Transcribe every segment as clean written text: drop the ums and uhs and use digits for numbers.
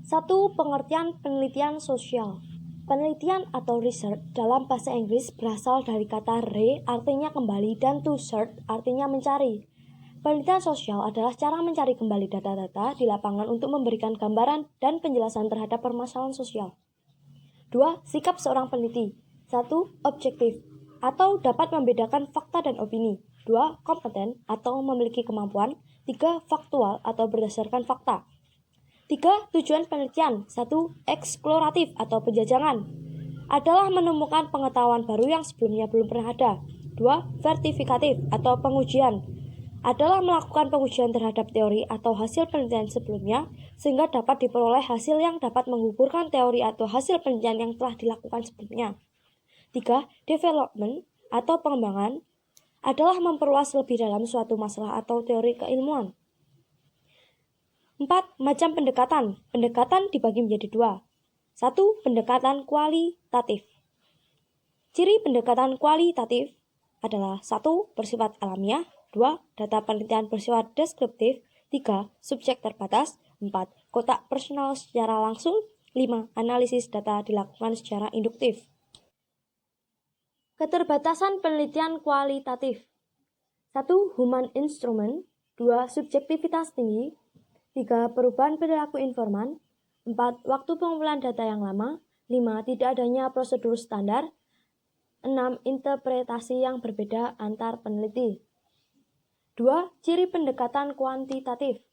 1. Pengertian penelitian sosial. Penelitian atau research dalam bahasa Inggris berasal dari kata re artinya kembali dan to search artinya mencari. Penelitian sosial adalah cara mencari kembali data-data di lapangan untuk memberikan gambaran dan penjelasan terhadap permasalahan sosial. 2. Sikap seorang peneliti. 1. Objektif atau dapat membedakan fakta dan opini. 2. Kompeten atau memiliki kemampuan. 3. Faktual atau berdasarkan fakta. 3. Tujuan penelitian. 1. Eksploratif atau penjajangan adalah menemukan pengetahuan baru yang sebelumnya belum pernah ada. 2. Verifikatif atau pengujian adalah melakukan pengujian terhadap teori atau hasil penelitian sebelumnya sehingga dapat diperoleh hasil yang dapat menggugurkan teori atau hasil penelitian yang telah dilakukan sebelumnya. 3. Development atau pengembangan adalah memperluas lebih dalam suatu masalah atau teori keilmuan. 4. Macam pendekatan. Pendekatan dibagi menjadi 2. 1. Pendekatan kualitatif. Ciri pendekatan kualitatif adalah 1. Bersifat alamiah. 2. Data penelitian bersifat deskriptif. 3. Subjek terbatas. 4. Kotak personal secara langsung. 5. Analisis data dilakukan secara induktif. Keterbatasan penelitian kualitatif. 1. Human instrument. 2. Subjektivitas tinggi. 3. Perubahan perilaku informan. 4. Waktu pengumpulan data yang lama. 5. Tidak adanya prosedur standar. 6. Interpretasi yang berbeda antar peneliti. 2. Ciri pendekatan kuantitatif.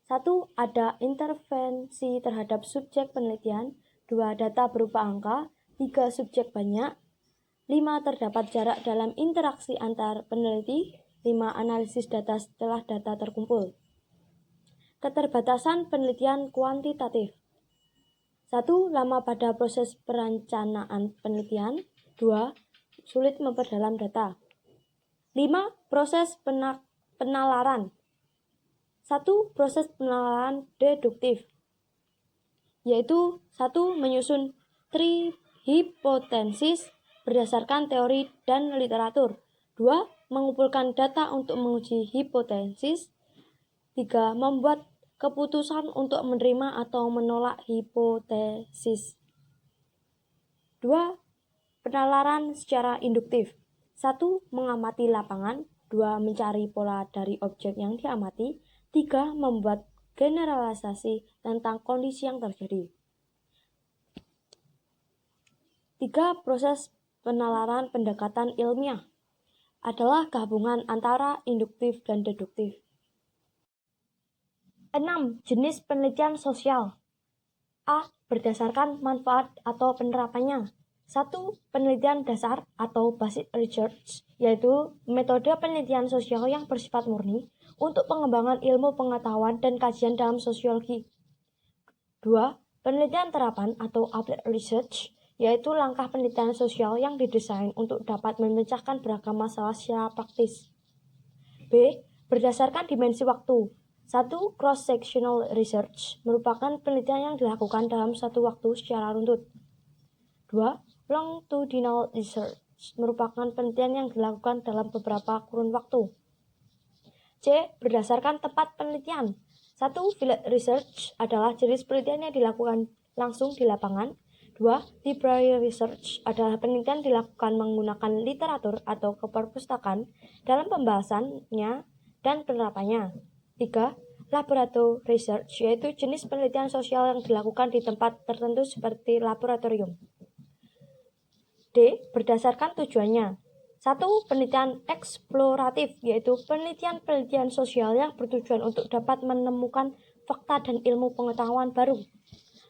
1. Ada intervensi terhadap subjek penelitian. 2. Data berupa angka. 3. Subjek banyak. 5. Terdapat jarak dalam interaksi antar peneliti. 5. Analisis data setelah data terkumpul. Keterbatasan penelitian kuantitatif. 1. Lama pada proses perencanaan penelitian. 2. Sulit memperdalam data. 5. Proses penalaran. 1. Proses penalaran deduktif, yaitu 1. Menyusun hipotesis berdasarkan teori dan literatur. 2. Mengumpulkan data untuk menguji hipotesis. 3. Membuat keputusan untuk menerima atau menolak hipotesis. 2. Penalaran secara induktif. 1. Mengamati lapangan. 2. Mencari pola dari objek yang diamati. 3. Membuat generalisasi tentang kondisi yang terjadi. 3. Proses penalaran pendekatan ilmiah adalah gabungan antara induktif dan deduktif. 6. Jenis penelitian sosial. A. Berdasarkan manfaat atau penerapannya. 1. Penelitian dasar atau basic research, yaitu metode penelitian sosial yang bersifat murni untuk pengembangan ilmu pengetahuan dan kajian dalam sosiologi. 2. Penelitian terapan atau applied research, yaitu langkah penelitian sosial yang didesain untuk dapat memecahkan beragam masalah secara praktis. B. Berdasarkan dimensi waktu. 1. Cross-sectional research merupakan penelitian yang dilakukan dalam satu waktu secara runtut. 2. Longitudinal research merupakan penelitian yang dilakukan dalam beberapa kurun waktu. C. Berdasarkan tempat penelitian. 1. Field research adalah jenis penelitian yang dilakukan langsung di lapangan. 2. Library research adalah penelitian dilakukan menggunakan literatur atau keperpustakaan dalam pembahasannya dan penerapannya. 3. Laboratory research, yaitu jenis penelitian sosial yang dilakukan di tempat tertentu seperti laboratorium. D. Berdasarkan tujuannya. 1. Penelitian eksploratif, yaitu penelitian sosial yang bertujuan untuk dapat menemukan fakta dan ilmu pengetahuan baru.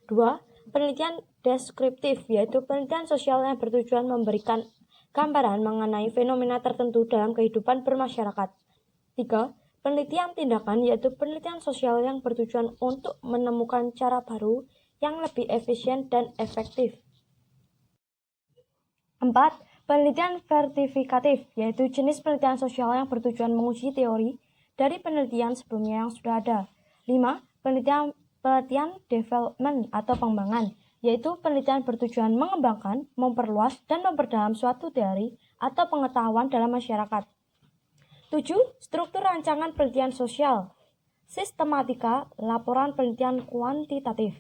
2. Penelitian deskriptif, yaitu penelitian sosial yang bertujuan memberikan gambaran mengenai fenomena tertentu dalam kehidupan bermasyarakat. 3. Penelitian tindakan, yaitu penelitian sosial yang bertujuan untuk menemukan cara baru yang lebih efisien dan efektif. 4. Penelitian verifikatif, yaitu jenis penelitian sosial yang bertujuan menguji teori dari penelitian sebelumnya yang sudah ada. 5. Penelitian development atau pengembangan, yaitu penelitian bertujuan mengembangkan, memperluas, dan memperdalam suatu teori atau pengetahuan dalam masyarakat. 7. Struktur rancangan penelitian sosial. Sistematika laporan penelitian kuantitatif.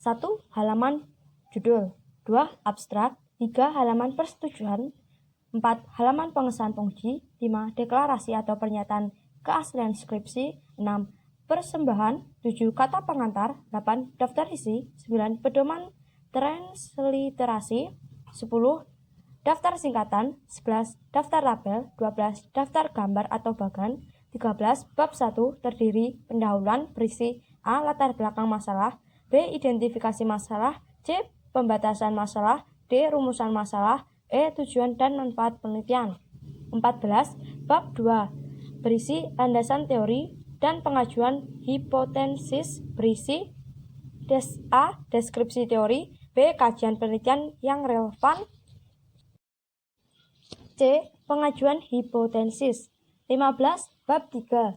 1. Halaman judul, 2. Abstrak, 3. Halaman persetujuan, 4. Halaman pengesahan penguji, 5. Deklarasi atau pernyataan keaslian skripsi, 6. Persembahan, 7. Kata pengantar, 8. Daftar isi, 9. Pedoman transliterasi, 10. Daftar singkatan, 11. Daftar tabel, 12. Daftar gambar atau bagan, 13. Bab 1 terdiri pendahuluan berisi A. Latar belakang masalah, B. Identifikasi masalah, C. Pembatasan masalah, D. Rumusan masalah, E. Tujuan dan manfaat penelitian. 14. Bab 2 berisi landasan teori dan pengajuan hipotesis, berisi A. Deskripsi teori, B. Kajian penelitian yang relevan, C. Pengajuan hipotesis. 15. Bab 3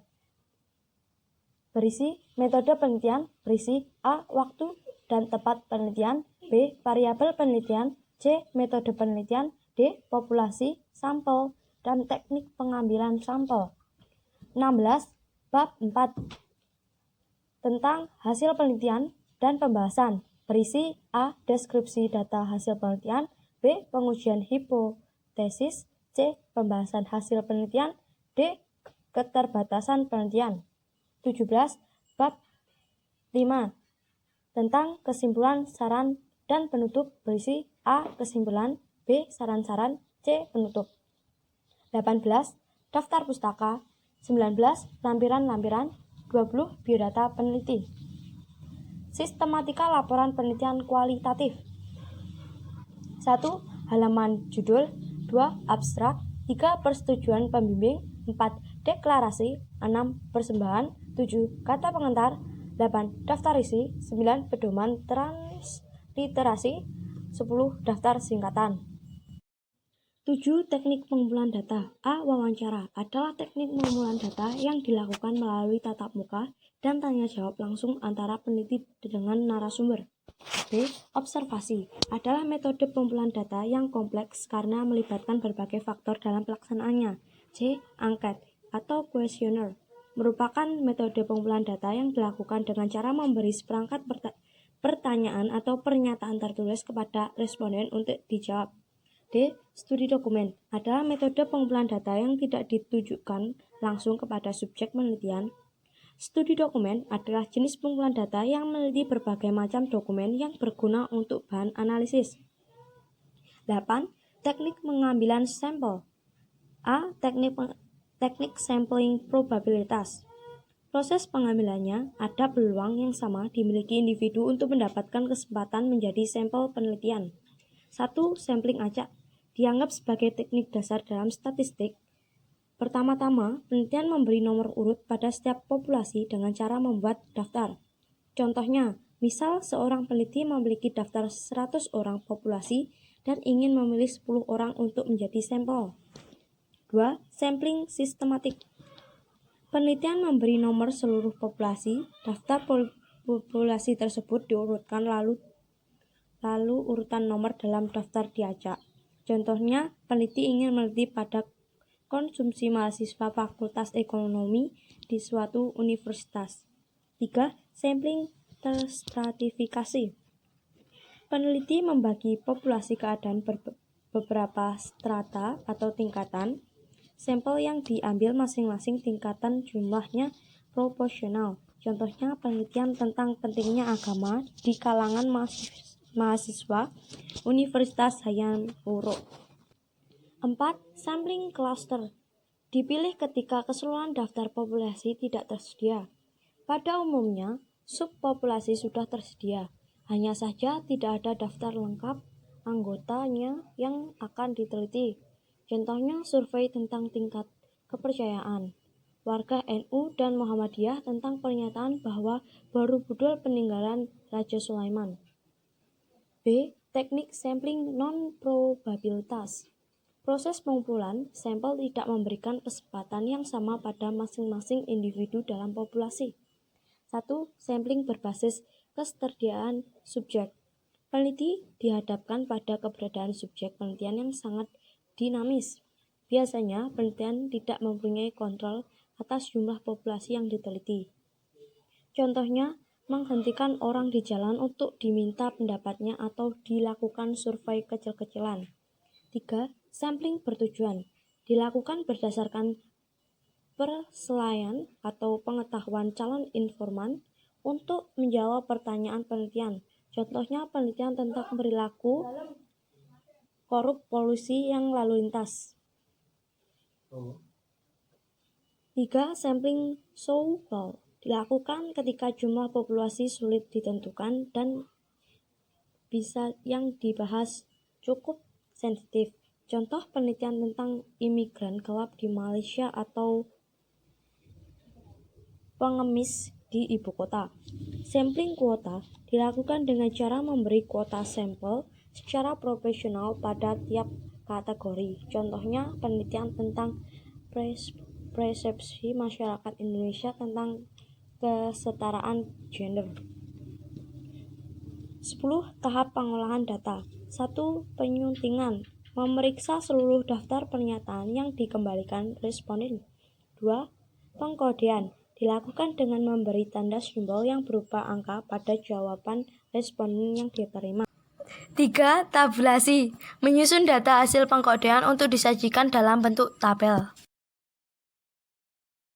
berisi metode penelitian, berisi A. Waktu dan tempat penelitian, B. Variabel penelitian, C. Metode penelitian, D. Populasi, sampel, dan teknik pengambilan sampel. 16. Bab 4 tentang hasil penelitian dan pembahasan, berisi A. Deskripsi data hasil penelitian, B. Pengujian hipotesis, C. Pembahasan hasil penelitian, D. Keterbatasan penelitian. 17. Bab 5 tentang kesimpulan, saran, dan penutup, berisi A. Kesimpulan, B. Saran-saran, C. Penutup. 18. Daftar pustaka, 19. Lampiran-lampiran, 20. Biodata peneliti. Sistematika laporan penelitian kualitatif. 1. Halaman judul, 2. Abstrak, 3. Persetujuan pembimbing, 4. Deklarasi, 6. Persembahan, 7. Kata pengantar, 8. Daftar isi, 9. Pedoman transliterasi, 10. Daftar singkatan. 7. Teknik pengumpulan data. A. Wawancara adalah teknik pengumpulan data yang dilakukan melalui tatap muka dan tanya jawab langsung antara peneliti dengan narasumber. B. Observasi adalah metode pengumpulan data yang kompleks karena melibatkan berbagai faktor dalam pelaksanaannya. C. Angket atau kuesioner merupakan metode pengumpulan data yang dilakukan dengan cara memberi seperangkat pertanyaan atau pernyataan tertulis kepada responden untuk dijawab. D. Studi dokumen adalah metode pengumpulan data yang tidak ditujukan langsung kepada subjek penelitian. Studi dokumen adalah jenis pengumpulan data yang meneliti berbagai macam dokumen yang berguna untuk bahan analisis. 8. Teknik pengambilan sampel. A. Teknik sampling probabilitas. Proses pengambilannya ada peluang yang sama dimiliki individu untuk mendapatkan kesempatan menjadi sampel penelitian. 1. Sampling acak dianggap sebagai teknik dasar dalam statistik. Pertama-tama, penelitian memberi nomor urut pada setiap populasi dengan cara membuat daftar. Contohnya, misal seorang peneliti memiliki daftar 100 orang populasi dan ingin memilih 10 orang untuk menjadi sampel. 2. Sampling sistematik. Penelitian memberi nomor seluruh populasi. Daftar populasi tersebut diurutkan lalu urutan nomor dalam daftar diacak. Contohnya, peneliti ingin meneliti pada konsumsi mahasiswa Fakultas Ekonomi di suatu universitas. 3. Sampling terstratifikasi. Peneliti membagi populasi keadaan beberapa strata atau tingkatan. Sampel yang diambil masing-masing tingkatan jumlahnya proporsional. Contohnya, penelitian tentang pentingnya agama di kalangan mahasiswa Universitas Hayam Wuruk. 4. Sampling cluster dipilih ketika keseluruhan daftar populasi tidak tersedia. Pada umumnya, subpopulasi sudah tersedia, hanya saja tidak ada daftar lengkap anggotanya yang akan diteliti. Contohnya, survei tentang tingkat kepercayaan warga NU dan Muhammadiyah tentang pernyataan bahwa Borobudur peninggalan Raja Sulaiman. B. Teknik sampling non-probabilitas. Proses pengumpulan sampel tidak memberikan kesempatan yang sama pada masing-masing individu dalam populasi. 1. Sampling berbasis ketersediaan subjek. Peneliti dihadapkan pada keberadaan subjek penelitian yang sangat dinamis. Biasanya, penelitian tidak mempunyai kontrol atas jumlah populasi yang diteliti. Contohnya, menghentikan orang di jalan untuk diminta pendapatnya atau dilakukan survei kecil-kecilan. 3. Sampling bertujuan. Dilakukan berdasarkan perselaian atau pengetahuan calon informan untuk menjawab pertanyaan penelitian. Contohnya penelitian tentang perilaku korup polusi yang lalu lintas. 3. Sampling show-ball. Dilakukan ketika jumlah populasi sulit ditentukan dan bisa yang dibahas cukup sensitif. Contoh penelitian tentang imigran gelap di Malaysia atau pengemis di ibu kota. Sampling kuota dilakukan dengan cara memberi kuota sampel secara profesional pada tiap kategori. Contohnya penelitian tentang persepsi masyarakat Indonesia tentang kesetaraan gender. 10. Tahap pengolahan data. 1. Penyuntingan. Memeriksa seluruh daftar pernyataan yang dikembalikan responden. 2. Pengkodean. Dilakukan dengan memberi tanda simbol yang berupa angka pada jawaban responden yang diterima. 3. Tabulasi. Menyusun data hasil pengkodean untuk disajikan dalam bentuk tabel.